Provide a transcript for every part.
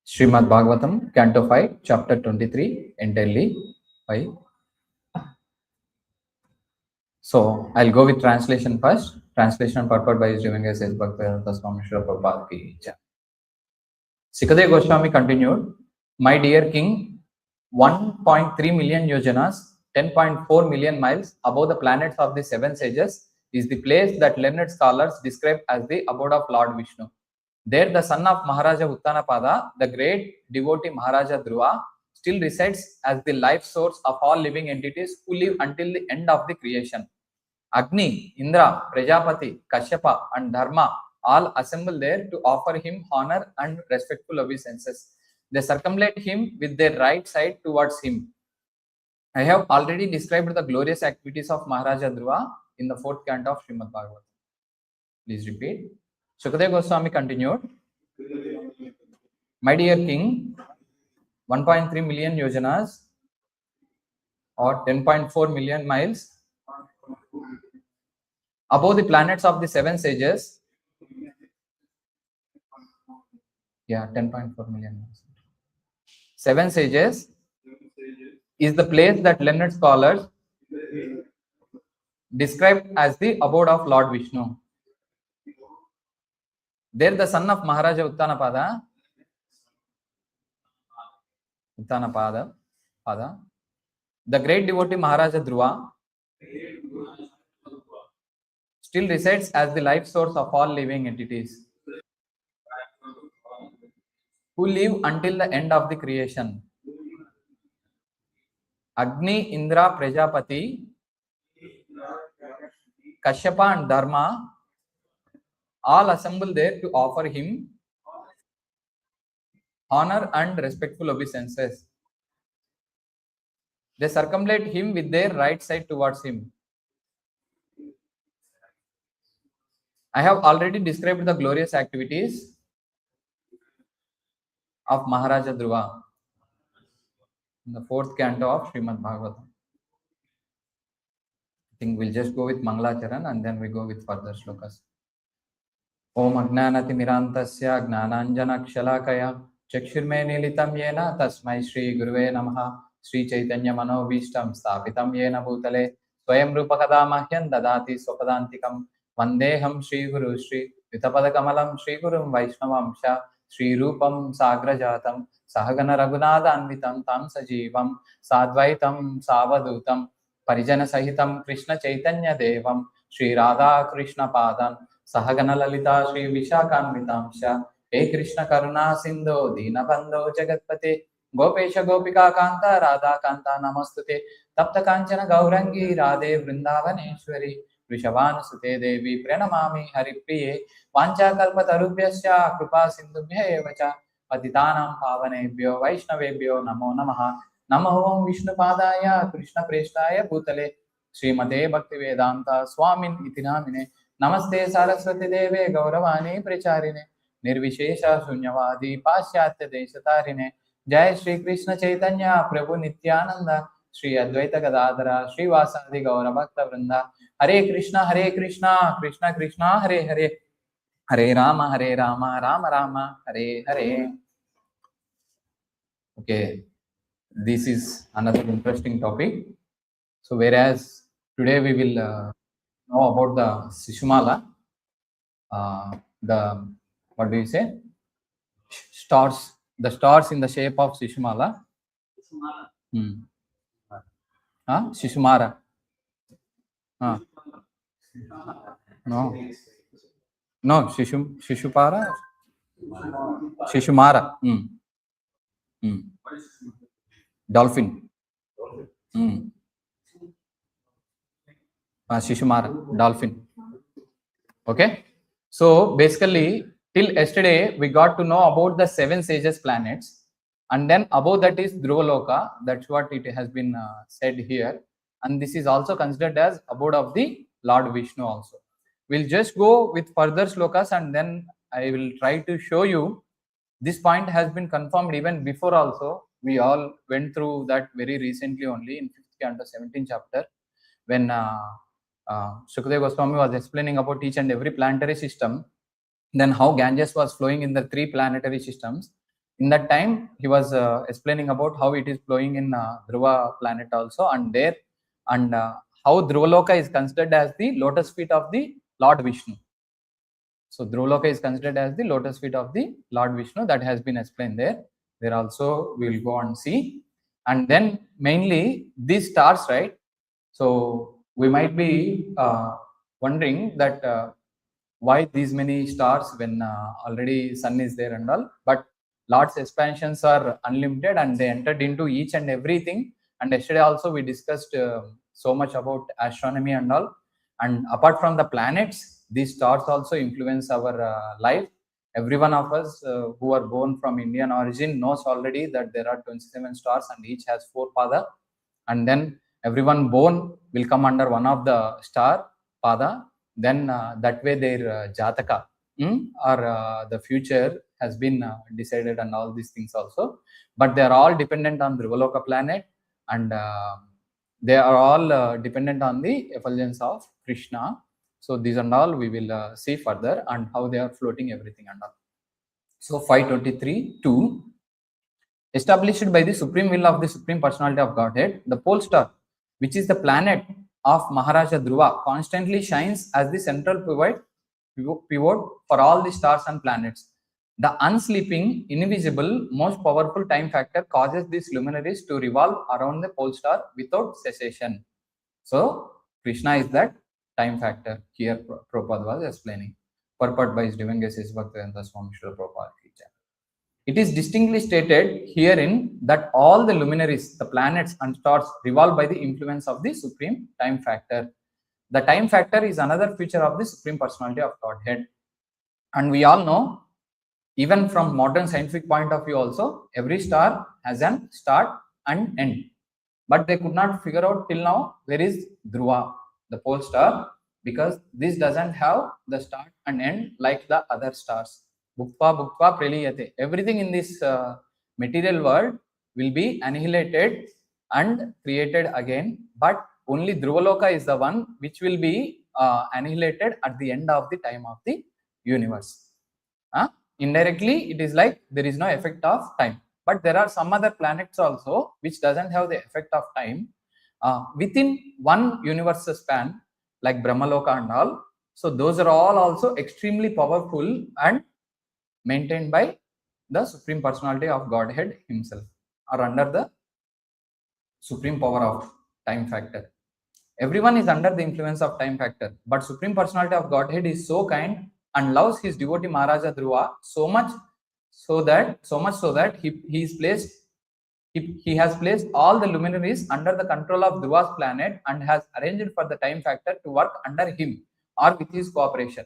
Srimad Bhagavatam, Canto 5, Chapter 23, entirely by. So, I'll go with translation first. Translation purport by His Divine Grace S. Bhaktivedanta Swami Srila Prabhupada ki jai. Sukadeva Goswami continued, my dear king, 1.3 million yojanas, 10.4 million miles above the planets of the seven sages is the place that learned scholars describe as the abode of Lord Vishnu. There, the son of Maharaja Uttanapada, the great devotee Maharaja Dhruva, still resides as the life source of all living entities who live until the end of the creation. Agni, Indra, Prajapati, Kashyapa, and Dharma all assemble there to offer him honor and respectful obeisances. They circumambulate him with their right side towards him. I have already described the glorious activities of Maharaja Dhruva in the fourth canto of Srimad Bhagavatam. Please repeat. Sukadeva Goswami continued, my dear king, 1.3 million yojanas or 10.4 million miles above the planets of the seven sages. Yeah, 10.4 million miles. Seven sages is the place that learned scholars described as the abode of Lord Vishnu. There, the son of Maharaja Uttanapada, the great devotee Maharaja Dhruva, still resides as the life source of all living entities who live until the end of the creation. Agni, Indra, Prajapati, Kashyapa, and Dharma all assemble there to offer him honor and respectful obeisances. They circumambulate him with their right side towards him. I have already described the glorious activities of Maharaja Dhruva in the fourth canto of Srimad Bhagavatam. I think we'll just go with Mangalacharan and then we go with further shlokas. Om Agnanati Mirantasya Gnananjana Kshalakaya Chakshurme Nilitam Yena Tasmai Shri Guruve Namaha Sri Chaitanya Manovishtam Sthapitam Yena Bhutale Swayam Rupakada Mahyan Dadati Swapadantikam Vandeham Shri Guru Shri Yutapadakamalam Shri Gurum Vaishnavamsha Shri Rupam Sagrajatam Sahagana Raghunada Anvitam Tam Sajivam Sadvaitam Savadutam Parijana Sahitam Krishna Chaitanya Devam Shri Radha Krishna Padan Sahagana Lalita Shri Vishakanvitamsha He Krishna Karuna Sindho Dinabandho Jagatpate Gopesha Gopika Kanta Radha Kanta Namastute Tapta Kanchana Gaurangi Radhe Vrindavaneshwari Vrishavanusute Devi Pranamami Haripriye Vancha Kalpatarubhyasya Kripa Sindhubhya Evacha Patitanam Pavanebhyo Vaishnavebhyo Namo Namaha Namo Vishnu Padaya Krishna Preshtaya Bhutale Srimate Bhaktivedanta Swamin Itinamine Namaste Saraswati Deve Gauravani Pracharine Nirvishesha Shunyavadi Pasyatya Deshatarine Jai Shri Krishna Chaitanya Prabhu Nityananda Shri Advaita Gadadhara Shri Vasadi Gaura Bhakta Vrinda Hare Krishna Krishna Krishna Hare Hare Hare Rama Rama Rama Hare Hare. Okay, this is another interesting topic. So whereas today we will know about the Shishumala, the, what do you say, stars, the stars in the shape of Shishumala. Shishumara. No, Shishupara, Shishumara. Dolphin. Shishumara, dolphin. Okay. So basically, till yesterday, we got to know about the seven sages planets. And then above that is Dhruvaloka. That's what it has been said here. And this is also considered as abode of the Lord Vishnu also. We'll just go with further shlokas and then I will try to show you. This point has been confirmed even before also. We all went through that very recently only in 5th canto 17th chapter when Sukadeva Goswami was explaining about each and every planetary system, then how Ganges was flowing in the three planetary systems. In that time, he was explaining about how it is flowing in Dhruva planet also, and there, and how Dhruvaloka is considered as the lotus feet of the Lord Vishnu. So Dhruvaloka is considered as the lotus feet of the Lord Vishnu. That has been explained there. There also we will go and see. And then mainly these stars, right? So we might be wondering that why these many stars when already sun is there and all. But Lord's expansions are unlimited and they entered into each and everything. And yesterday also we discussed so much about astronomy and all. And apart from the planets, these stars also influence our life. Every one of us who are born from Indian origin knows already that there are 27 stars and each has 4 pada. And then everyone born will come under one of the star pada. Then that way their jataka or the future has been decided and all these things also. But they are all dependent on Dhruvaloka planet, and they are all dependent on the effulgence of Krishna. So these and all we will see further and how they are floating everything and all. So 523.2, established by the supreme will of the Supreme Personality of Godhead, the pole star, which is the planet of Maharaja Dhruva, constantly shines as the central pivot for all the stars and planets. The unsleeping, invisible, most powerful time factor causes these luminaries to revolve around the pole star without cessation. So Krishna is that time factor here. Prabhupada was explaining. Purport by His Divine Grace Bhaktivedanta Swami Srila Prabhupada. It is distinctly stated herein that all the luminaries, the planets and stars, revolve by the influence of the supreme time factor. The time factor is another feature of the Supreme Personality of Godhead. And we all know, even from modern scientific point of view also, every star has an start and end. But they could not figure out till now where is Dhruva, the pole star, because this doesn't have the start and end like the other stars. Bhukva praliyate. Everything in this material world will be annihilated and created again, but only Dhruvaloka is the one which will be annihilated at the end of the time of the universe. Indirectly, it is like there is no effect of time. But there are some other planets also which doesn't have the effect of time within one universe span, like Brahmaloka and all. So those are all also extremely powerful and maintained by the Supreme Personality of Godhead himself, or under the supreme power of time factor. Everyone is under the influence of time factor, but Supreme Personality of Godhead is so kind and loves his devotee Maharaja Dhruva so much so that he has placed all the luminaries under the control of Dhruva's planet and has arranged for the time factor to work under him or with his cooperation.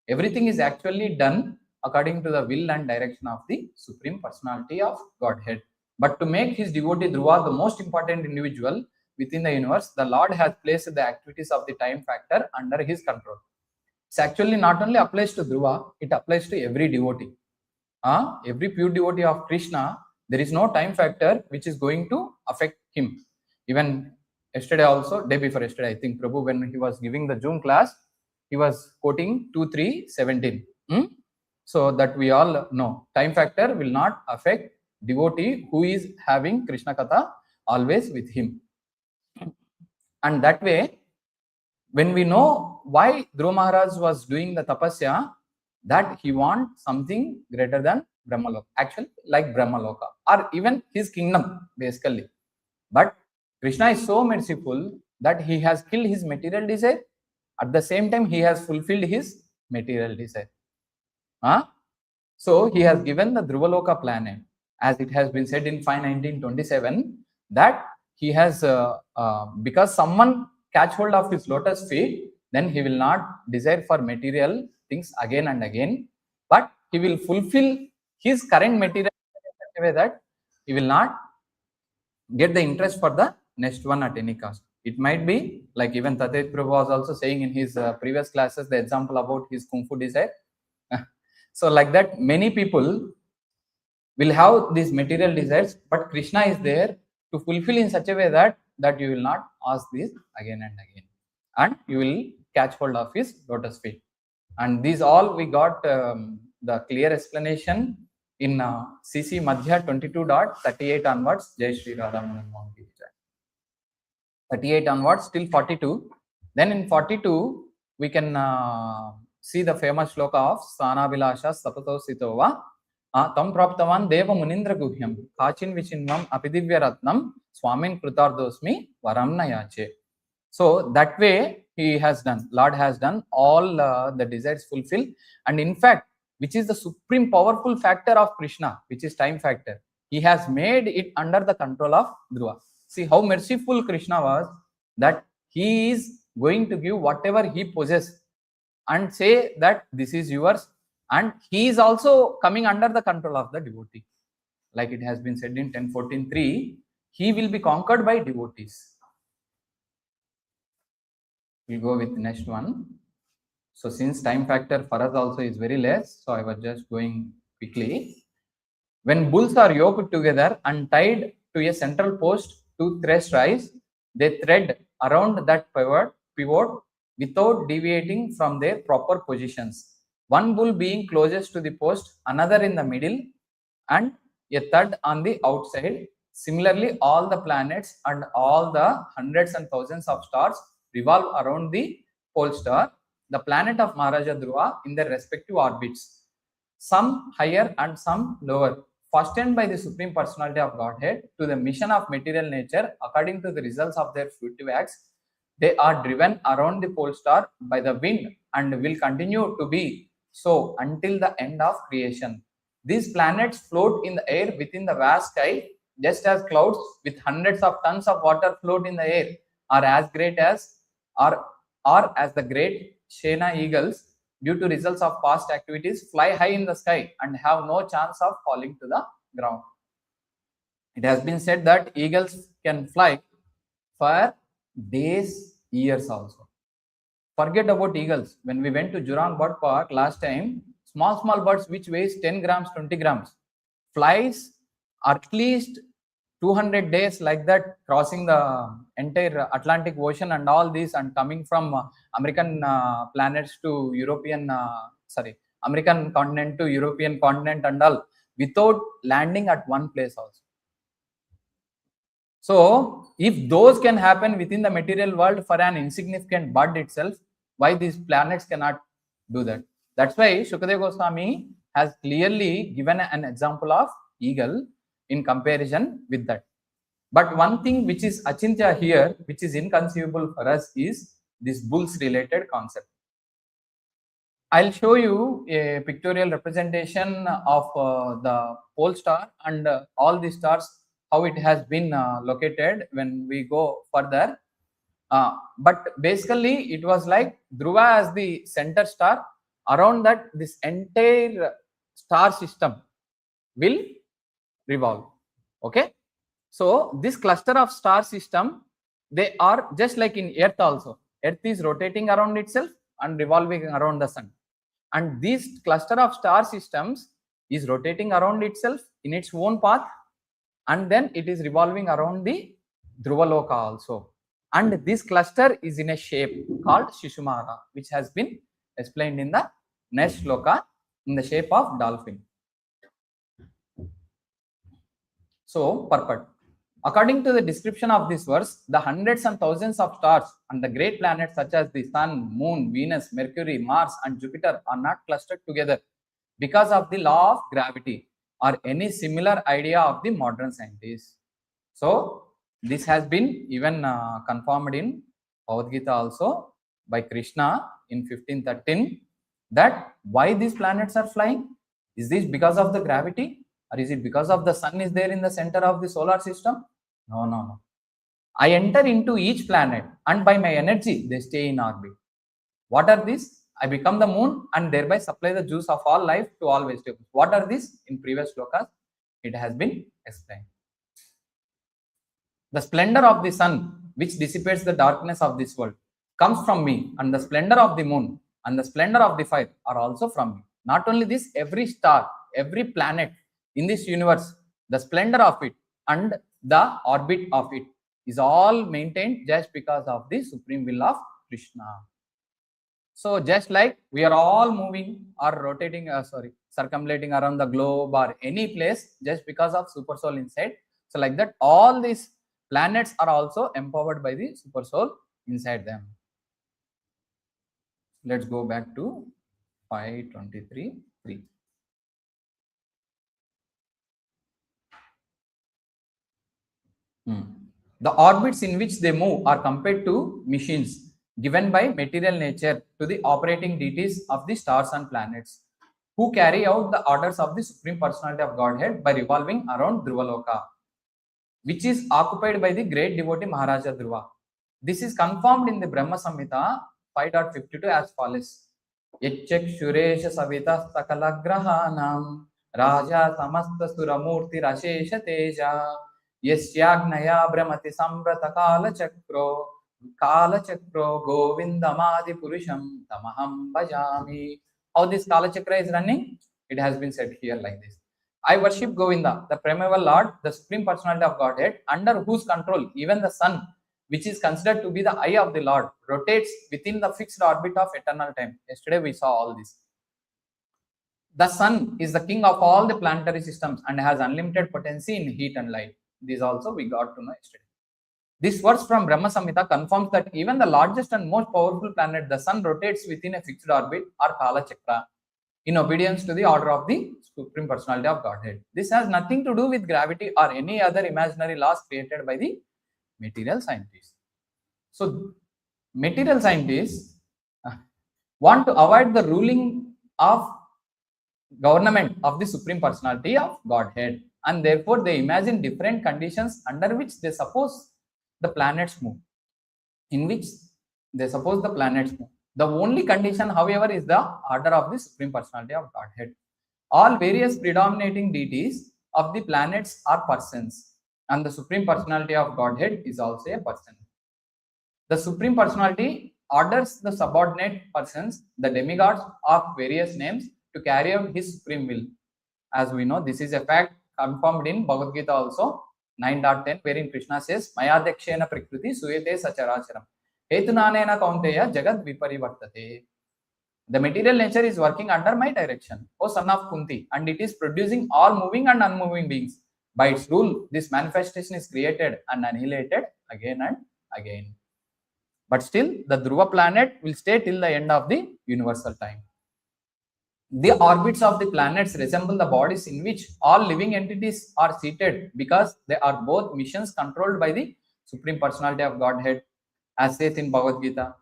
Everything is actually done according to the will and direction of the Supreme Personality of Godhead. But to make his devotee Dhruva the most important individual within the universe, the Lord has placed the activities of the time factor under his control. It's actually not only applies to Dhruva, it applies to every devotee. Every pure devotee of Krishna, there is no time factor which is going to affect him. Even yesterday also, day before yesterday, I think Prabhu, when he was giving the Zoom class, he was quoting 2:3:17. So that we all know, time factor will not affect devotee who is having Krishna Katha always with him. And that way, when we know why Dhruva Maharaj was doing the tapasya, that he wants something greater than Brahmaloka, actually like Brahmaloka, or even his kingdom, basically. But Krishna is so merciful that he has killed his material desire. At the same time, he has fulfilled his material desire. So he has given the Dhruvaloka planet, as it has been said in 5:19:27, that he has, because someone catch hold of his lotus feet, then he will not desire for material things again and again, but he will fulfill his current material in such a way that he will not get the interest for the next one at any cost. It might be like even Tatet Prabhu was also saying in his previous classes the example about his Kung Fu desire. So like that, many people will have these material desires, but Krishna is there to fulfill in such a way that you will not ask this again and again, and you will catch hold of his lotus feet. And these all we got the clear explanation in CC Madhya 22.38 onwards. Jai Shri Radha Madan Mohan Ki Jai. 38 onwards till 42. Then in 42, we can see the famous shloka of Sanabilasha Sapato Sitova. Tam Praptavan Deva Munindra Guhyam Kachin Vichinvam Apidivya Ratnam Swamin Krutardosmi Varamna Yache. So that way he has done, Lord has done all the desires fulfill. And in fact, which is the supreme powerful factor of Krishna, which is time factor, he has made it under the control of Dhruva. See how merciful Krishna was, that he is going to give whatever he possesses and say that this is yours, and he is also coming under the control of the devotee. Like it has been said in 10:14.3, he will be conquered by devotees. We'll go with the next one. So since time factor for us also is very less, so I was just going quickly. When bulls are yoked together and tied to a central post to thresh rice, they thread around that pivot without deviating from their proper positions. One bull being closest to the post, another in the middle, and a third on the outside. Similarly, all the planets and all the hundreds and thousands of stars revolve around the pole star, the planet of Maharaja Dhruva, in their respective orbits, some higher and some lower, fastened by the Supreme Personality of Godhead to the mission of material nature according to the results of their fruitive acts. They are driven around the pole star by the wind and will continue to be so until the end of creation. These planets float in the air within the vast sky, just as clouds with hundreds of tons of water float in the air are as great as or as the great Shena eagles, due to results of past activities, fly high in the sky and have no chance of falling to the ground. It has been said that eagles can fly for days, years also. Forget about eagles. When we went to Jurong Bird Park last time, small birds which weighs 10 grams, 20 grams, flies at least 200 days like that, crossing the entire Atlantic Ocean and all this, and coming from American planets to American continent to European continent and all, without landing at one place also. So if those can happen within the material world for an insignificant bird itself, why these planets cannot do that? That's why Shukadeva Goswami has clearly given an example of eagle in comparison with that. But one thing which is achintya here, which is inconceivable for us, is this bulls related concept. I'll show you a pictorial representation of the pole star and all the stars, how it has been located when we go further. But basically it was like Dhruva as the center star. Around that, this entire star system will revolve. Okay, so this cluster of star system, they are just like in Earth also. Earth is rotating around itself and revolving around the sun, and this cluster of star systems is rotating around itself in its own path, and then it is revolving around the Dhruvaloka also. And this cluster is in a shape called Shishumara, which has been explained in the next shloka, in the shape of dolphin. So, purport. According to the description of this verse, the hundreds and thousands of stars and the great planets such as the Sun, Moon, Venus, Mercury, Mars, and Jupiter are not clustered together because of the law of gravity or any similar idea of the modern scientists. So, this has been even confirmed in Bhagavad Gita also by Krishna in 15:13, that why these planets are flying. Is this because of the gravity, or is it because of the sun is there in the center of the solar system? No. I enter into each planet and by my energy they stay in orbit. What are these? I become the moon and thereby supply the juice of all life to all vegetables. What are these? In previous shlokas it has been explained. The splendor of the sun, which dissipates the darkness of this world, comes from me, and the splendor of the moon and the splendor of the fire are also from me. Not only this, every star, every planet in this universe, the splendor of it and the orbit of it is all maintained just because of the supreme will of Krishna. So just like we are all moving or rotating, circumambulating around the globe or any place just because of super soul inside. So like that, all these planets are also empowered by the super soul inside them. Let's go back to 523.3. The orbits in which they move are compared to machines given by material nature to the operating deities of the stars and planets, who carry out the orders of the Supreme Personality of Godhead by revolving around Dhruvaloka, which is occupied by the great devotee Maharaja Dhruva. This is confirmed in the Brahma Samhita 5.52 as follows. Yachak Shuresha Savita Sakalagrahanam Raja Samasta Suramurti Rashesha Teja Yasyagnaya Brahmati Sambrata Kala Chakro Govindamadi Purusham Tamaham Bhajami. How this Kala Chakra is running? It has been said here like this. I worship Govinda, the primeval Lord, the Supreme Personality of Godhead, under whose control even the sun, which is considered to be the eye of the Lord, rotates within the fixed orbit of eternal time. Yesterday we saw all this. The sun is the king of all the planetary systems and has unlimited potency in heat and light. This also we got to know yesterday. This verse from Brahma Samhita confirms that even the largest and most powerful planet, the sun, rotates within a fixed orbit or Kala Chakra in obedience to the order of the Supreme Personality of Godhead. This has nothing to do with gravity or any other imaginary laws created by the material scientists. So, material scientists want to avoid the ruling of government of the Supreme Personality of Godhead, and therefore they imagine different conditions under which they suppose the planets move. The only condition, however, is the order of the Supreme Personality of Godhead. All various predominating deities of the planets are persons, and the Supreme Personality of Godhead is also a person. The Supreme Personality orders the subordinate persons, the demigods of various names, to carry out his supreme will. As we know, this is a fact confirmed in Bhagavad Gita also 9.10, wherein Krishna says, Mayadekshena Prakriti Suyate Sacharacharam. Hetunanena Kaunteya Jagad Viparivartate. The material nature is working under my direction, O son of Kunti, and it is producing all moving and unmoving beings. By its rule, this manifestation is created and annihilated again and again. But still, the Dhruva planet will stay till the end of the universal time. The orbits of the planets resemble the bodies in which all living entities are seated, because they are both missions controlled by the Supreme Personality of Godhead, as says in Bhagavad Gita.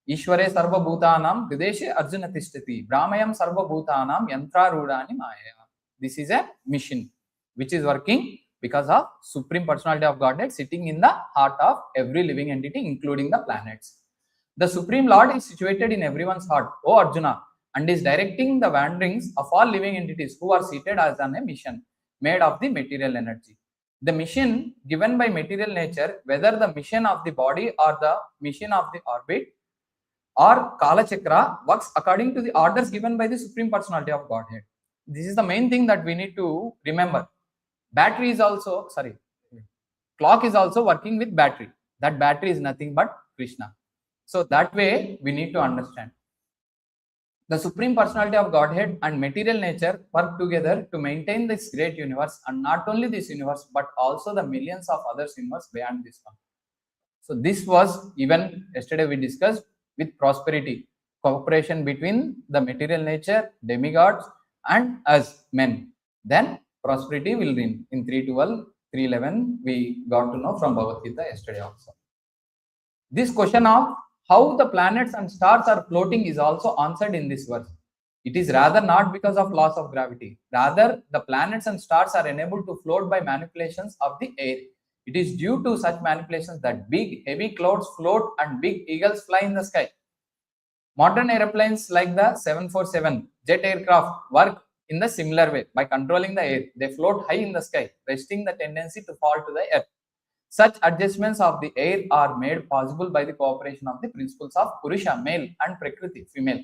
Ishware sarva bhutanam hrideshe arjuna tishtati brahmayam sarva bhutanam yantra rudani maya. This is a mission which is working because of Supreme Personality of Godhead sitting in the heart of every living entity, including the planets. The Supreme Lord is situated in everyone's heart, O Arjuna, and is directing the wanderings of all living entities who are seated as on a mission made of the material energy. The mission given by material nature, whether the mission of the body or the mission of the orbit or Kala Chakra, works according to the orders given by the Supreme Personality of Godhead. This is the main thing that we need to remember. Battery is also, clock is also working with battery. That battery is nothing but Krishna. So that way we need to understand. The Supreme Personality of Godhead and material nature work together to maintain this great universe, and not only this universe, but also the millions of other universes beyond this one. So this was even yesterday we discussed with prosperity, cooperation between the material nature, demigods, and us men. Then prosperity will win. In 3.12, 3.11, we got to know from Bhagavad Gita yesterday also. This question of how the planets and stars are floating is also answered in this verse. It is rather not because of laws of gravity. Rather, the planets and stars are enabled to float by manipulations of the air. It is due to such manipulations that big, heavy clouds float and big eagles fly in the sky. Modern airplanes like the 747 jet aircraft work in the similar way. By controlling the air, they float high in the sky, resting the tendency to fall to the earth. Such adjustments of the air are made possible by the cooperation of the principles of Purusha, male, and Prakriti, female.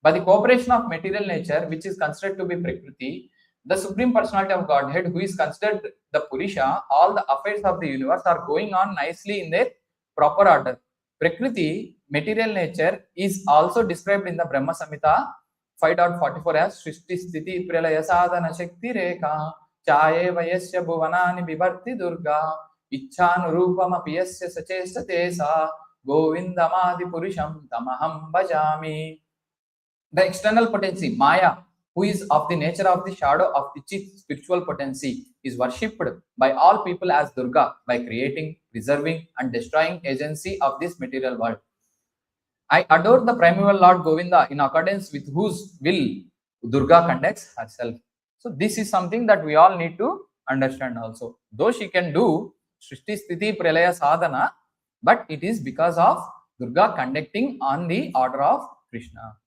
By the cooperation of material nature, which is considered to be Prakriti, the Supreme Personality of Godhead, who is considered the Purusha, all the affairs of the universe are going on nicely in their proper order. Prakriti, material nature, is also described in the Brahma Samhita 5.44 as Srishti Sthiti Pralaya Sadhana Shakti Rekha Chaye Vayasya Bhuvanani Bivarti Durga Ichhanurupam Apiyasya Sachestate Sa Govindamadi Purusham Tamaham Bhajami. The external potency, Maya, who is of the nature of the shadow of the chief spiritual potency, is worshipped by all people as Durga by creating, preserving, and destroying agency of this material world. I adore the primeval Lord Govinda, in accordance with whose will Durga conducts herself. So this is something that we all need to understand also. Though she can do Srishti Sthiti Pralaya Sadhana, but it is because of Durga conducting on the order of Krishna.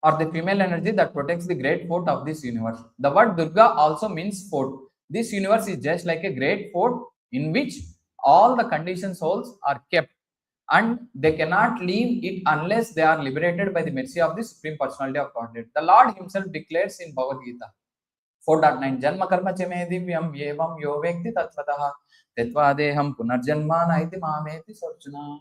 Or the female energy that protects the great fort of this universe. The word Durga also means fort. This universe is just like a great fort in which all the conditioned souls are kept, and they cannot leave it unless they are liberated by the mercy of the Supreme Personality of Godhead. The Lord himself declares in Bhagavad Gita 4.9 Janma karma chame divyam yevam yo vekti tattvataha tetvadeham punarjanma naiti mameti sarjuna.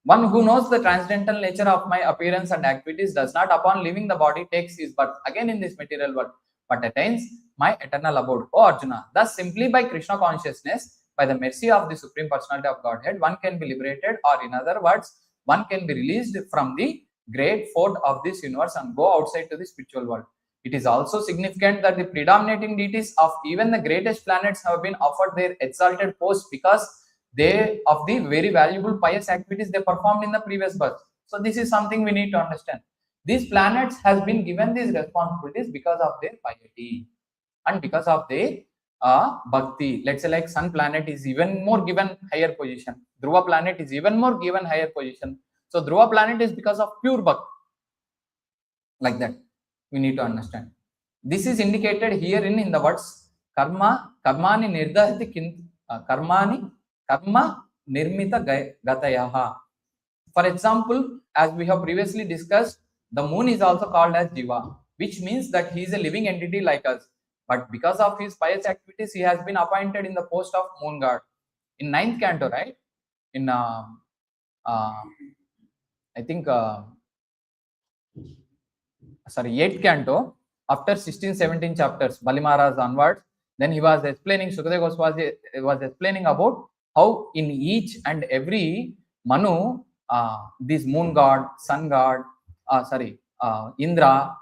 One who knows the transcendental nature of my appearance and activities does not, upon leaving the body, takes his birth again in this material world, but attains my eternal abode. O Arjuna, thus simply by Krishna consciousness, by the mercy of the Supreme Personality of Godhead, one can be liberated, or in other words, one can be released from the great fort of this universe and go outside to the spiritual world. It is also significant that the predominating deities of even the greatest planets have been offered their exalted posts because they of the very valuable pious activities they performed in the previous birth. So this is something we need to understand. These planets has been given these responsibilities because of their piety and because of their bhakti. Let's say like Sun planet is even more given higher position. Dhruva planet is even more given higher position. So Dhruva planet is because of pure bhakti. Like that, we need to understand. This is indicated here in the words karma, karmani nirdahati karmani karma nirmita gatayaha. For example, as we have previously discussed, the moon is also called as Jiva, which means that he is a living entity like us. But because of his pious activities, he has been appointed in the post of moon god. In 9th canto, right? In I think 8th canto, after 16-17 chapters, Bali Maharaj onwards, then he was explaining, Sukadeva Goswami was explaining about how in each and every Manu, this moon god, sun god, Indra,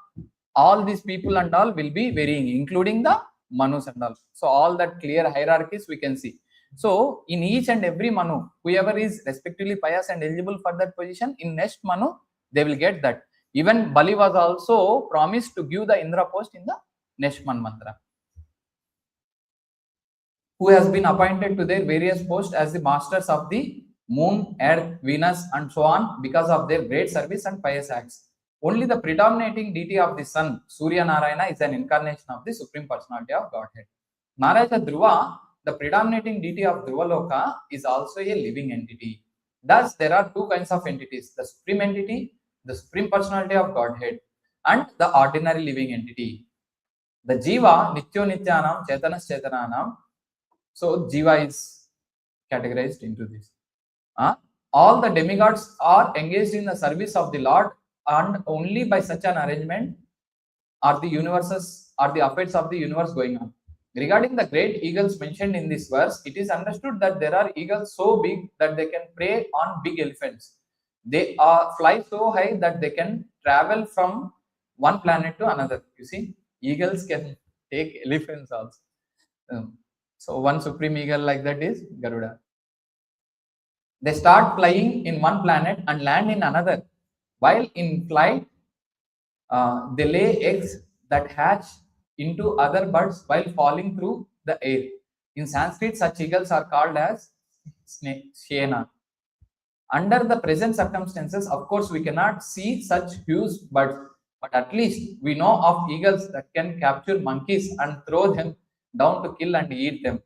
all these people and all will be varying, including the Manus and all. So all that clear hierarchies we can see. So in each and every Manu, whoever is respectively pious and eligible for that position, in next Manu, they will get that. Even Bali was also promised to give the Indra post in the next mantra, who has been appointed to their various posts as the masters of the moon, earth, Venus, and so on because of their great service and pious acts. Only the predominating deity of the sun, Surya Narayana, is an incarnation of the Supreme Personality of Godhead. Narayana Dhruva, the predominating deity of Dhruvaloka, is also a living entity. Thus, there are two kinds of entities: the Supreme Entity, the Supreme Personality of Godhead, and the ordinary living entity. The Jiva, Nityo Nityanam, Chetanas Chetananam. So Jiva is categorized into this. All the demigods are engaged in the service of the Lord, and only by such an arrangement are the universes, are the affairs of the universe going on. Regarding the great eagles mentioned in this verse, it is understood that there are eagles so big that they can prey on big elephants. They fly so high that they can travel from one planet to another. You see, eagles can take elephants also. So one supreme eagle like that is Garuda. They start flying in one planet and land in another. While in flight, they lay eggs that hatch into other birds while falling through the air. In Sanskrit, such eagles are called as Shena. Under the present circumstances, of course, we cannot see such huge birds, but at least we know of eagles that can capture monkeys and throw them down to kill and eat them.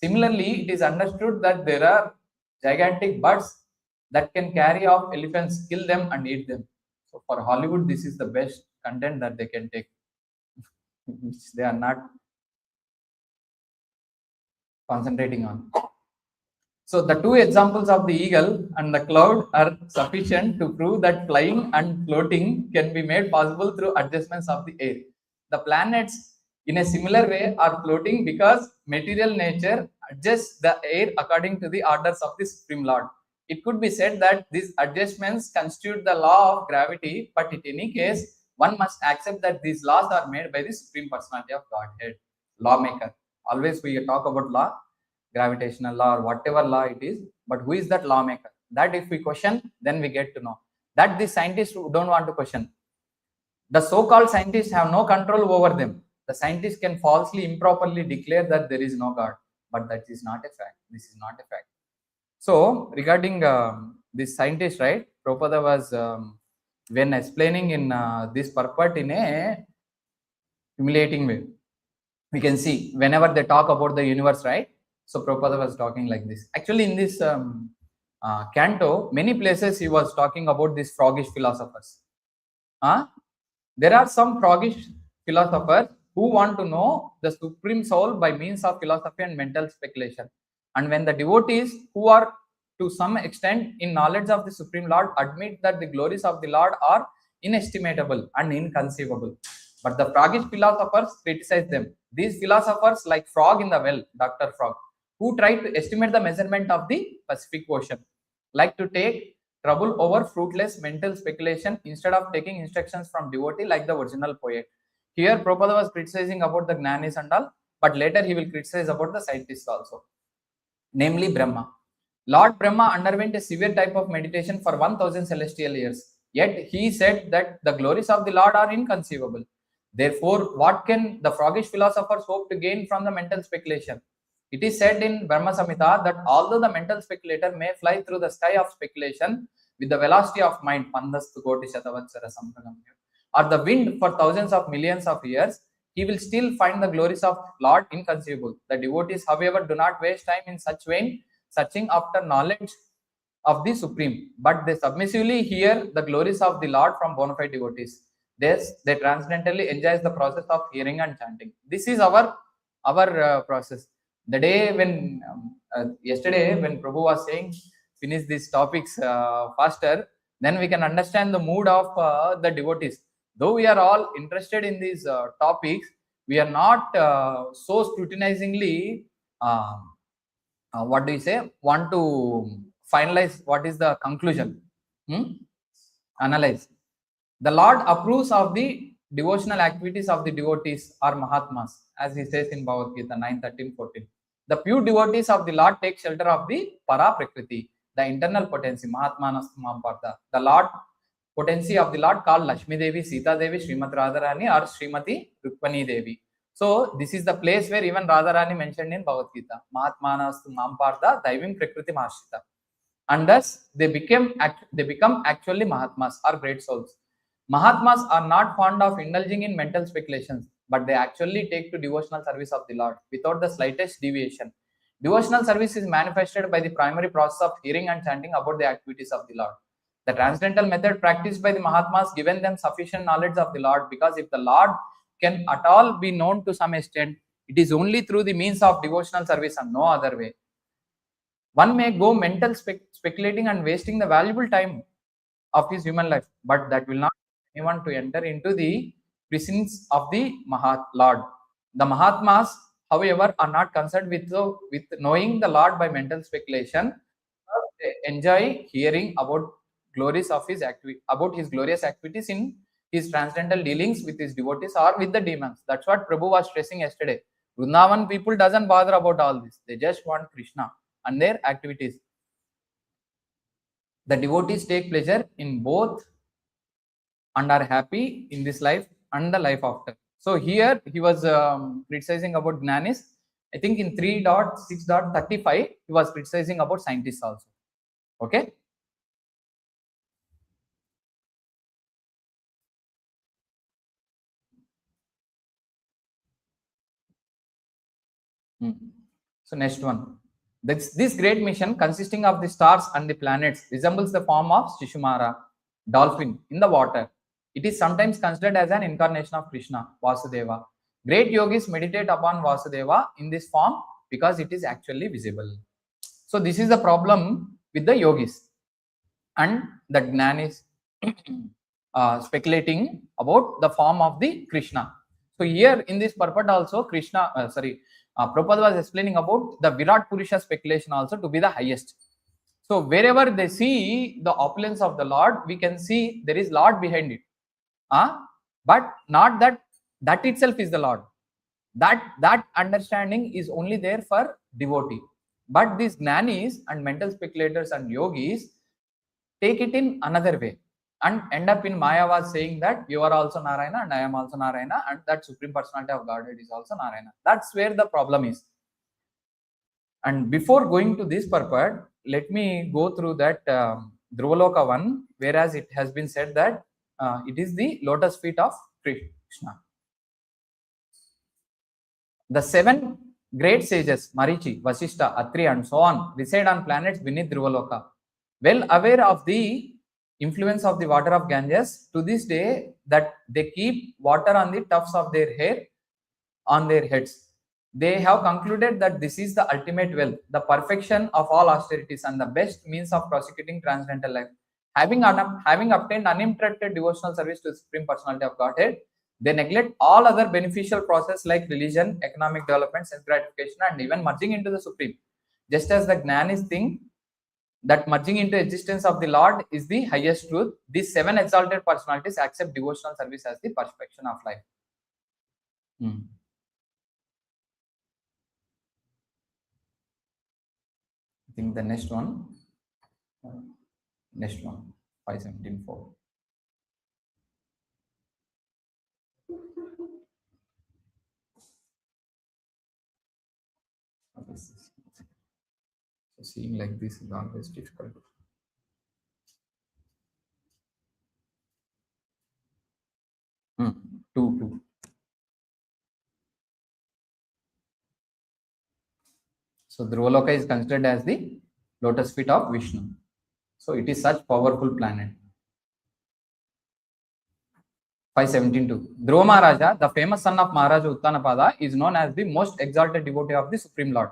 Similarly, it is understood that there are gigantic birds that can carry off elephants, kill them, and eat them. So for Hollywood, this is the best content that they can take, which they are not concentrating on. So the two examples of the eagle and the cloud are sufficient to prove that flying and floating can be made possible through adjustments of the air. The planets, in a similar way, are floating because material nature adjusts the air according to the orders of the Supreme Lord. It could be said that these adjustments constitute the law of gravity, but in any case, one must accept that these laws are made by the Supreme Personality of Godhead, lawmaker. Always we talk about law, gravitational law or whatever law it is, but who is that lawmaker? That if we question, then we get to know that the scientists don't want to question. The so-called scientists have no control over them. The scientists can falsely, improperly declare that there is no God, but that is not a fact. This is not a fact. So regarding this scientist, right, Prabhupada was when explaining in this purport in a humiliating way. We can see whenever they talk about the universe, right? So Prabhupada was talking like this. Actually, in this canto, many places he was talking about these froggish philosophers. There are some froggish philosophers who want to know the supreme soul by means of philosophy and mental speculation. And when the devotees who are to some extent in knowledge of the Supreme Lord admit that the glories of the Lord are inestimable and inconceivable, but the froggish philosophers criticize them. These philosophers, like frog in the well, Dr. Frog, who try to estimate the measurement of the Pacific Ocean, like to take trouble over fruitless mental speculation instead of taking instructions from devotee like the original poet. Here, Prabhupada was criticizing about the Gnanis and all, but later he will criticize about the scientists also, namely Brahma. Lord Brahma underwent a severe type of meditation for 1000 celestial years. Yet he said that the glories of the Lord are inconceivable. Therefore, what can the froggish philosophers hope to gain from the mental speculation? It is said in Brahma Samhita that although the mental speculator may fly through the sky of speculation with the velocity of mind, pandastu koti shatavatsara sampragamya, or the wind for thousands of millions of years, he will still find the glories of Lord inconceivable. The devotees, however, do not waste time in such vain searching after knowledge of the Supreme, but they submissively hear the glories of the Lord from bona fide devotees. Thus, they transcendently enjoy the process of hearing and chanting. This is our process. The day when yesterday when Prabhu was saying finish these topics faster, then we can understand the mood of the devotees. Though we are all interested in these topics, we are not so scrutinizingly want to finalize what is the conclusion, analyze. The Lord approves of the devotional activities of the devotees or Mahatmas, as he says in Bhagavad Gita 9:13-14. The pure devotees of the Lord take shelter of the Para Prakriti, the internal potency, Mahatmanastu Mampartha. The Lord potency of the Lord called Lakshmi Devi, Sita Devi, Srimati Radharani or Srimati Rukmani Devi. So this is the place where even Radharani mentioned in Bhagavad Gita, Mahatmanastu Mampartha, Daivim Prakriti Mashita. And thus they become actually Mahatmas or great souls. Mahatmas are not fond of indulging in mental speculations, but they actually take to devotional service of the Lord without the slightest deviation. Devotional service is manifested by the primary process of hearing and chanting about the activities of the Lord. The transcendental method practiced by the Mahatmas given them sufficient knowledge of the Lord, because if the Lord can at all be known to some extent, it is only through the means of devotional service and no other way. One may go mental speculating and wasting the valuable time of his human life, but that will not anyone to enter into the presence of the Lord. The Mahatmas, however, are not concerned with knowing the Lord by mental speculation. They enjoy hearing about glories of his about his glorious activities in his transcendental dealings with his devotees or with the demons. That's what Prabhu was stressing yesterday. Vrindavan people doesn't bother about all this. They just want Krishna and their activities. The devotees take pleasure in both and are happy in this life and the life after. So here he was criticizing about Gnanis. I think in 3.6.35 he was criticizing about scientists also. Okay. So next one. This great mission consisting of the stars and the planets resembles the form of Shishumara, dolphin in the water. It is sometimes considered as an incarnation of Krishna, Vasudeva. Great yogis meditate upon Vasudeva in this form because it is actually visible. So this is the problem with the yogis, and the Gnanis speculating about the form of the Krishna. So here in this purport also Prabhupada was explaining about the Virat Purusha speculation also to be the highest. So wherever they see the opulence of the Lord, we can see there is Lord behind it. But not that itself is the Lord. That understanding is only there for devotee. But these Gnanis and mental speculators and yogis take it in another way and end up in Maya was saying that you are also Narayana and I am also Narayana, and that Supreme Personality of Godhead is also Narayana. That's where the problem is. And before going to this purport, let me go through that Dhruvaloka one, whereas it has been said that it is the lotus feet of Krishna. The 7 great sages, Marichi, Vasishta, Atri, and so on, reside on planets beneath Dhruvaloka. Well aware of the influence of the water of Ganges, to this day that they keep water on the tufts of their hair on their heads. They have concluded that this is the ultimate wealth, the perfection of all austerities, and the best means of prosecuting transcendental life. Having obtained uninterrupted devotional service to the Supreme Personality of Godhead, they neglect all other beneficial process like religion, economic development, sense gratification, and even merging into the Supreme. Just as the Gnanis think that merging into existence of the Lord is the highest truth, these 7 exalted personalities accept devotional service as the perfection of life. I think the next one, 517.4. So seeing like this is always difficult. Two. So Dhruvaloka is considered as the lotus feet of Vishnu. So it is such powerful planet. 517.2. Dhruva Maharaja, the famous son of Maharaja Uttanapada, is known as the most exalted devotee of the Supreme Lord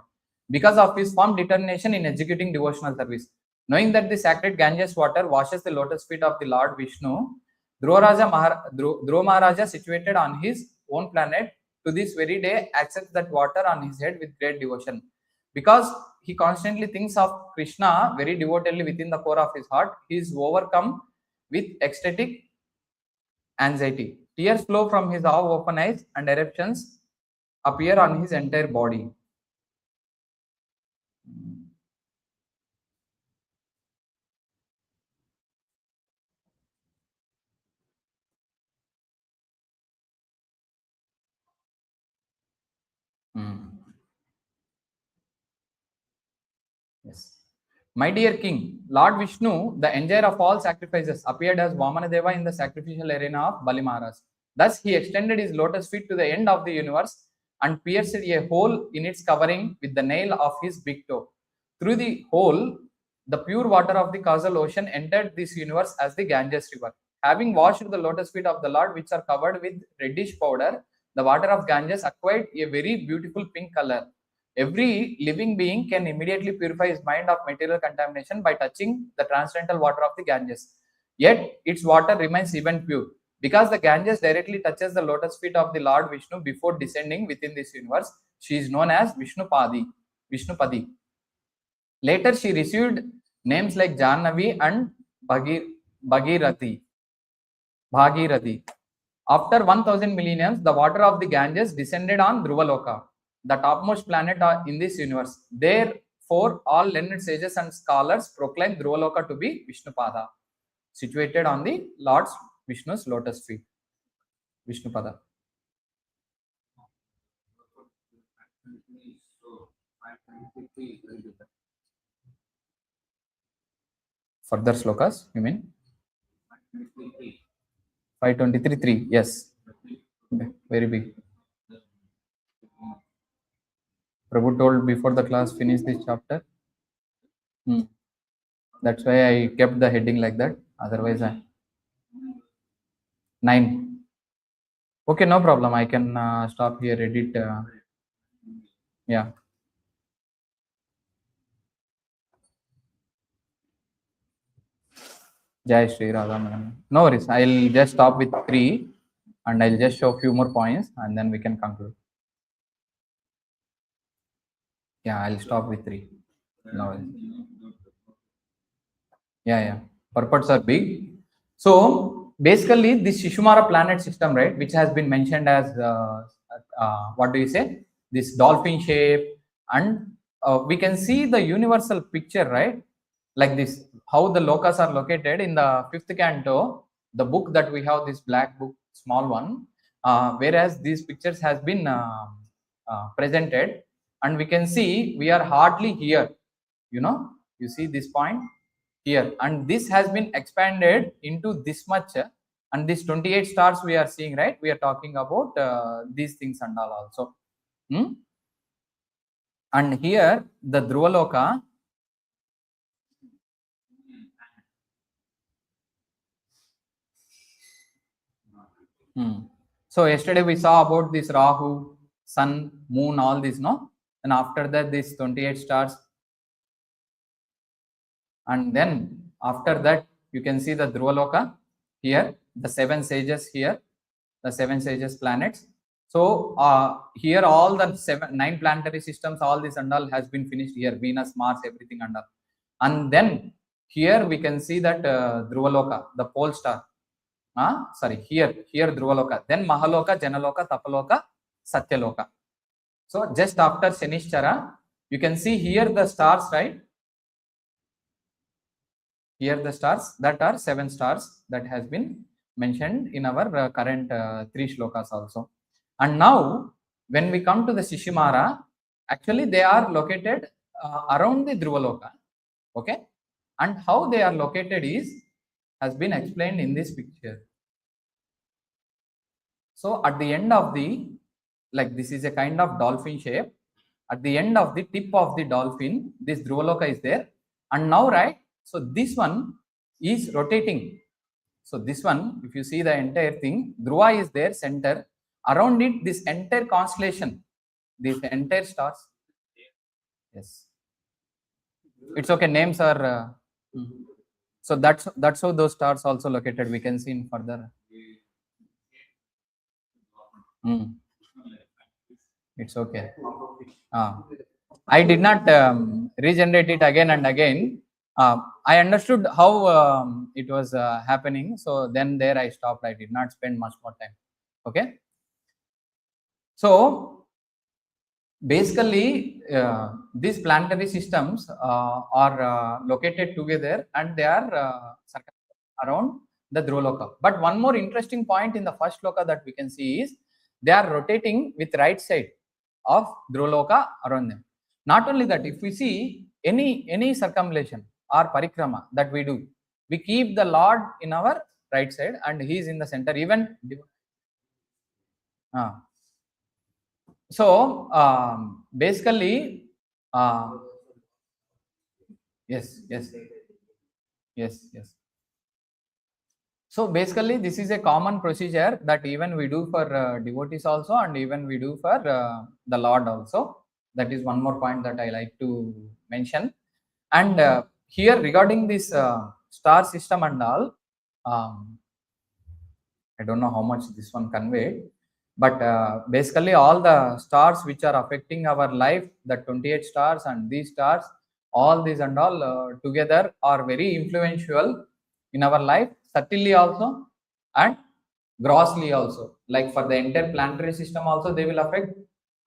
because of his firm determination in executing devotional service. Knowing that the sacred Ganges water washes the lotus feet of the Lord Vishnu, Dhruva Maharaja, situated on his own planet, to this very day accepts that water on his head with great devotion. Because he constantly thinks of Krishna very devotedly within the core of his heart, he is overcome with ecstatic anxiety. Tears flow from his half-open eyes and eruptions appear on his entire body. Yes. My dear king, Lord Vishnu, the enjoyer of all sacrifices, appeared as Vamanadeva in the sacrificial arena of Bali Maharaj. Thus, he extended his lotus feet to the end of the universe and pierced a hole in its covering with the nail of his big toe. Through the hole, the pure water of the causal ocean entered this universe as the Ganges river. Having washed the lotus feet of the Lord, which are covered with reddish powder, the water of Ganges acquired a very beautiful pink color. Every living being can immediately purify his mind of material contamination by touching the transcendental water of the Ganges. Yet, its water remains even pure. Because the Ganges directly touches the lotus feet of the Lord Vishnu before descending within this universe, she is known as Vishnupadi. Later, she received names like Jannavi and Bhagirathi. After 1000 millenniums, the water of the Ganges descended on Dhruvaloka, the topmost planet in this universe. Therefore, all learned sages and scholars proclaim Dhruvaloka to be Vishnupada, situated on the Lord Vishnu's lotus feet. Vishnupada. Further slokas, you mean? 523.3, yes. Very big. Prabhu told before the class finish this chapter. That's why I kept the heading like that. Otherwise, 9. Okay, no problem. I can stop here, edit. Yeah. Jai Shri Radha Madam. No worries. I'll just stop with 3 and I'll just show a few more points and then we can conclude. Yeah, I'll stop with 3. No worries. Yeah. Purports are big. So basically, this Shishumara planet system, right, which has been mentioned as what do you say? This dolphin shape, and we can see the universal picture, right? Like this, how the lokas are located in the 5th canto, the book that we have, this black book, small one, whereas these pictures has been presented, and we can see we are hardly here. You see this point here, and this has been expanded into this much, and this 28 stars we are seeing, right? We are talking about these things and all also. And here the Dhruvaloka, so yesterday we saw about this Rahu, Sun, Moon, all this, no? And after that, this 28 stars. And then after that, you can see the Dhruvaloka here, the 7 sages here, the 7 sages planets. So here all the 9 planetary systems, all this and all has been finished here, Venus, Mars, everything and all. And then here we can see that Dhruvaloka, the pole star. Here Dhruvaloka, then Mahaloka, Janaloka, Tapaloka, Satyaloka. So just after Shanishchara, you can see here the stars, right? Here the stars, that are 7 stars that has been mentioned in our current 3 shlokas also. And now when we come to the Shishimara, actually they are located around the Dhruvaloka. Okay, and how they are located has been explained in this picture. So at the end of the, like this is a kind of dolphin shape. At the end of the tip of the dolphin, this Dhruvaloka is there. And now, right, so this one is rotating. So this one, if you see the entire thing, Dhruva is there, center. Around it, this entire constellation, these entire stars. Yes. It's okay, names are... so that's how those stars also located. We can see in further. It's okay. I did not regenerate it again and again. I understood how it was happening. So then there I stopped. I did not spend much more time. Okay. So basically, these planetary systems are located together and they are around the Dhruvaloka. But one more interesting point in the first loka that we can see is they are rotating with right side of Dhruvaloka around them. Not only that, if we see any circumambulation or parikrama that we do, we keep the Lord in our right side and he is in the center. Even so basically yes. So basically this is a common procedure that even we do for devotees also, and even we do for the Lord also. That is one more point that I like to mention. And here regarding this star system and all, I don't know how much this one conveyed, but basically all the stars which are affecting our life, the 28 stars and these stars, all these and all together are very influential in our life, subtly also and grossly also. Like for the entire planetary system also they will affect,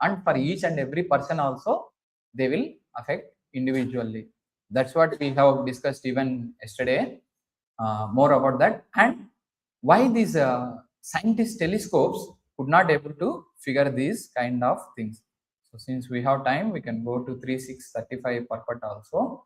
and for each and every person also they will affect individually. That's what we have discussed even yesterday, more about that, and why these scientist telescopes could not able to figure these kind of things. So since we have time, we can go to 3635 purport also.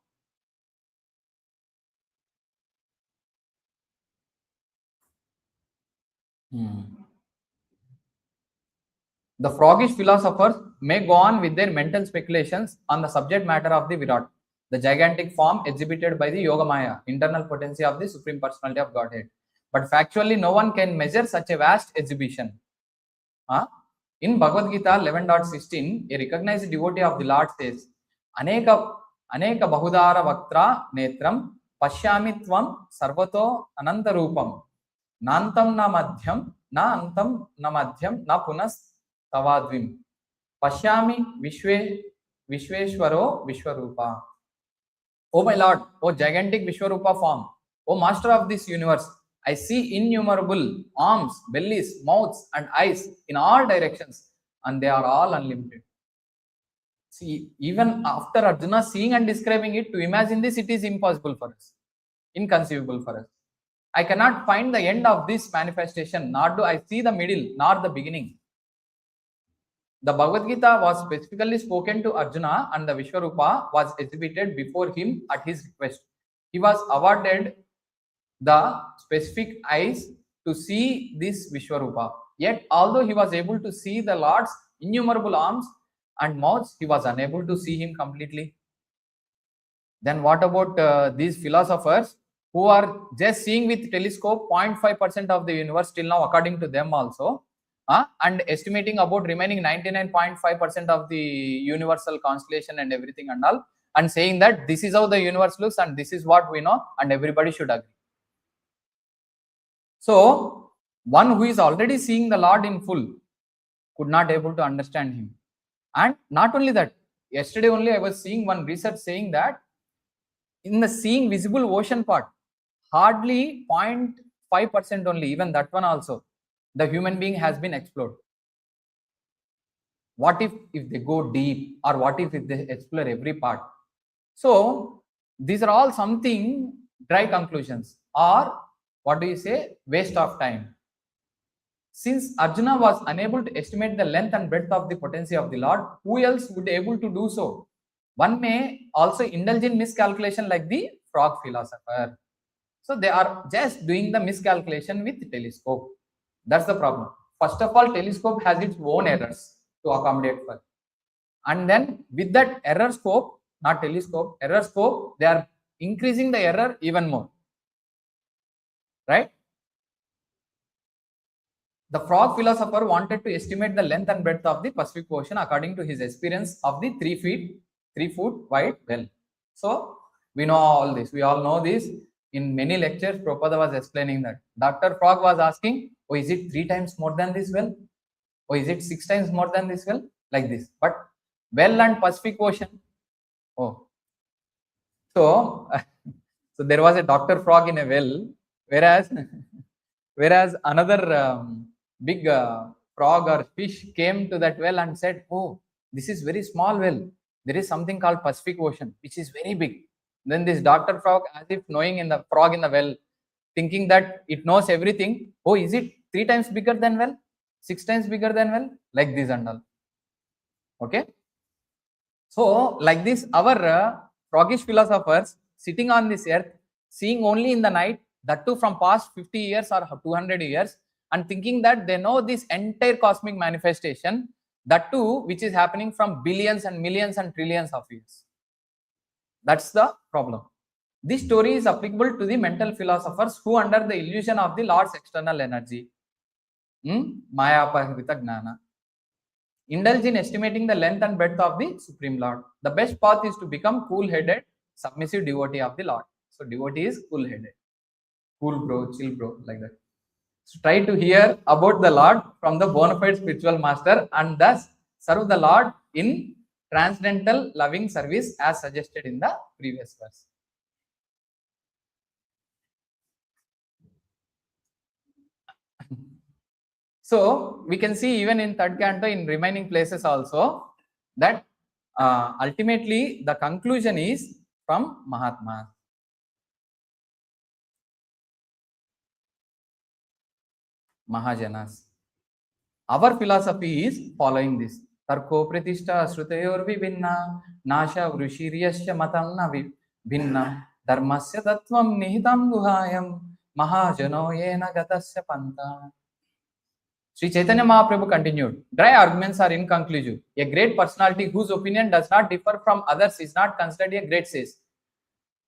The froggish philosophers may go on with their mental speculations on the subject matter of the Virat, the gigantic form exhibited by the Yogamaya, internal potency of the Supreme Personality of Godhead. But factually, no one can measure such a vast exhibition. In Bhagavad Gita 11.16, a recognized devotee of the Lord says, Aneka Bahudara Vaktra Netram Pashyami tvam sarvato ananta rupam. Nantam na madhyam, na antam na madhyam, na punas tavadvim. Pashyami Vishveshwaro Vishwarupa. O my Lord, O gigantic Vishwarupa form, O Master of this universe, I see innumerable arms, bellies, mouths, and eyes in all directions, and they are all unlimited. See, even after Arjuna seeing and describing it, to imagine this, it is impossible for us, inconceivable for us. I cannot find the end of this manifestation, nor do I see the middle, nor the beginning. The Bhagavad Gita was specifically spoken to Arjuna, and the Vishwarupa was exhibited before him at his request. He was awarded the specific eyes to see this Vishwarupa. Yet, although he was able to see the Lord's innumerable arms and mouths, he was unable to see him completely. Then what about these philosophers who are just seeing with telescope 0.5% of the universe till now, according to them also, and estimating about remaining 99.5% of the universal constellation and everything and all, and saying that this is how the universe looks and this is what we know, and everybody should agree. So, one who is already seeing the Lord in full could not able to understand him. And not only that, yesterday only I was seeing one research saying that in the seeing visible ocean part, hardly 0.5% only, even that one also, the human being has been explored. What if they go deep, or what if they explore every part? So these are all something dry conclusions, or what do you say, waste of time. Since Arjuna was unable to estimate the length and breadth of the potency of the Lord, who else would be able to do so? One may also indulge in miscalculation like the frog philosopher. So they are just doing the miscalculation with telescope. That's the problem. First of all, telescope has its own errors to accommodate for. And then with that error scope, not telescope, error scope, they are increasing the error even more. Right? The frog philosopher wanted to estimate the length and breadth of the Pacific Ocean according to his experience of the 3 foot wide well. So we know all this. We all know this. In many lectures, Prabhupada was explaining that. Dr. Frog was asking, oh, is it 3 times more than this well? Or is it 6 times more than this well? Like this. But well and Pacific Ocean. Oh. So there was a Dr. Frog in a well, whereas another big frog or fish came to that well and said, oh, this is very small well. There is something called Pacific Ocean, which is very big. Then this Dr. Frog, as if knowing in the frog in the well, thinking that it knows everything. Oh, is it 3 times bigger than well? 6 times bigger than well? Like this and all. Okay. So like this, our froggish philosophers sitting on this earth, seeing only in the night, that too from past 50 years or 200 years, and thinking that they know this entire cosmic manifestation, that too which is happening from billions and millions and trillions of years. That's the problem. This story is applicable to the mental philosophers who, under the illusion of the Lord's external energy, Maya Pahrita Gnana, indulge in estimating the length and breadth of the Supreme Lord. The best path is to become cool-headed, submissive devotee of the Lord. So devotee is cool-headed. Cool bro, chill bro, like that. So try to hear about the Lord from the bona fide spiritual master, and thus serve the Lord in transcendental loving service as suggested in the previous verse. So we can see even in third canto, in remaining places also, that ultimately the conclusion is from Mahatma. Mahajanas. Our philosophy is following this. Tarko pratishta shrutayor vibhinna nasha vrushiryasya matam na vibhinna dharmasya tattvam nihitam guhayam mahajano yena gatasya panta. Sri Chaitanya Mahaprabhu continued, dry arguments are inconclusive. A great personality whose opinion does not differ from others is not considered a great sage.